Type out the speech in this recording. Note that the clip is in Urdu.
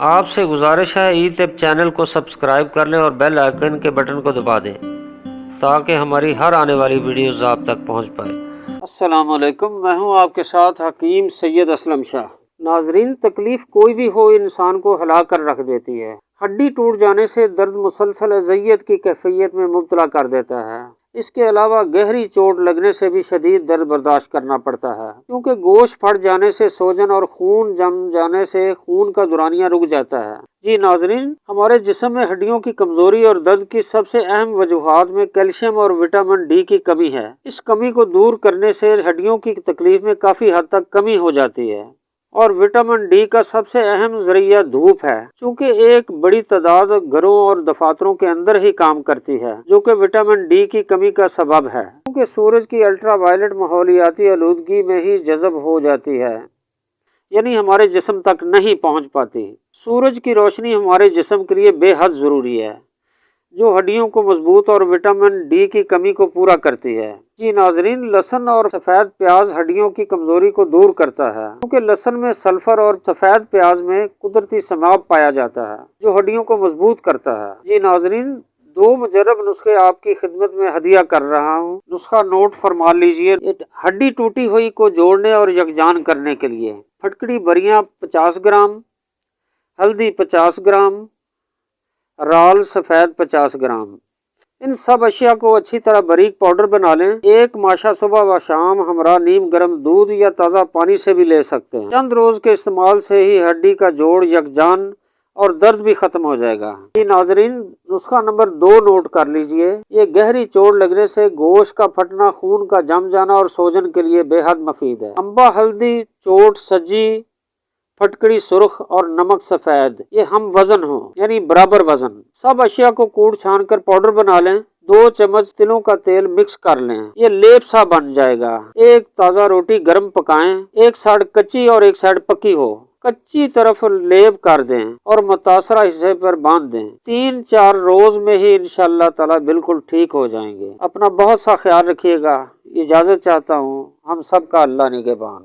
آپ سے گزارش ہے ای طب چینل کو سبسکرائب کر لیں اور بیل آئیکن کے بٹن کو دبا دیں تاکہ ہماری ہر آنے والی ویڈیوز آپ تک پہنچ پائے۔ السلام علیکم، میں ہوں آپ کے ساتھ حکیم سید اسلم شاہ۔ ناظرین، تکلیف کوئی بھی ہو انسان کو ہلا کر رکھ دیتی ہے۔ ہڈی ٹوٹ جانے سے درد مسلسل اذیت کی کیفیت میں مبتلا کر دیتا ہے۔ اس کے علاوہ گہری چوٹ لگنے سے بھی شدید درد برداشت کرنا پڑتا ہے، کیونکہ گوشت پھٹ جانے سے سوجن اور خون جم جانے سے خون کا دورانیہ رک جاتا ہے۔ جی ناظرین، ہمارے جسم میں ہڈیوں کی کمزوری اور درد کی سب سے اہم وجوہات میں کیلشیم اور وٹامن ڈی کی کمی ہے۔ اس کمی کو دور کرنے سے ہڈیوں کی تکلیف میں کافی حد تک کمی ہو جاتی ہے، اور وٹامن ڈی کا سب سے اہم ذریعہ دھوپ ہے، چونکہ ایک بڑی تعداد گھروں اور دفاتروں کے اندر ہی کام کرتی ہے، جو کہ وٹامن ڈی کی کمی کا سبب ہے، کیونکہ سورج کی الٹرا وائلٹ ماحولیاتی آلودگی میں ہی جذب ہو جاتی ہے، یعنی ہمارے جسم تک نہیں پہنچ پاتی۔ سورج کی روشنی ہمارے جسم کے لیے بے حد ضروری ہے، جو ہڈیوں کو مضبوط اور وٹامن ڈی کی کمی کو پورا کرتی ہے۔ جی ناظرین، لہسن اور سفید پیاز ہڈیوں کی کمزوری کو دور کرتا ہے، کیونکہ لہسن میں سلفر اور سفید پیاز میں قدرتی سماپ پایا جاتا ہے، جو ہڈیوں کو مضبوط کرتا ہے۔ جی ناظرین، 2 مجرب نسخے آپ کی خدمت میں ہدیہ کر رہا ہوں۔ نسخہ نوٹ فرما لیجئے۔ ہڈی ٹوٹی ہوئی کو جوڑنے اور یکجان کرنے کے لیے پھٹکڑی بریاں 50 گرام، ہلدی 50 گرام، رال سفید 50 گرام۔ ان سب اشیاء کو اچھی طرح باریک پاؤڈر بنا لیں۔ ایک ماشا صبح و شام ہمراہ نیم گرم دودھ یا تازہ پانی سے بھی لے سکتے ہیں۔ چند روز کے استعمال سے ہی ہڈی کا جوڑ یکجان اور درد بھی ختم ہو جائے گا۔ جی ناظرین، نسخہ نمبر 2 نوٹ کر لیجئے۔ یہ گہری چوٹ لگنے سے گوشت کا پھٹنا، خون کا جم جانا اور سوجن کے لیے بے حد مفید ہے۔ امبا ہلدی، چوٹ سجی، پھٹکڑی سرخ اور نمک سفید، یہ ہم وزن ہوں، یعنی برابر وزن۔ سب اشیاء کو کوٹ چھان کر پاؤڈر بنا لیں۔ 2 چمچ تلوں کا تیل مکس کر لیں، یہ لیپ سا بن جائے گا۔ ایک تازہ روٹی گرم پکائیں، ایک سائڈ کچی اور ایک سائڈ پکی ہو، کچی طرف لیپ کر دیں اور متاثرہ حصے پر باندھ دیں۔ 3-4 روز میں ہی انشاءاللہ تعالی بالکل ٹھیک ہو جائیں گے۔ اپنا بہت سا خیال رکھیے گا۔ اجازت چاہتا ہوں، ہم سب کا اللہ نگہبان۔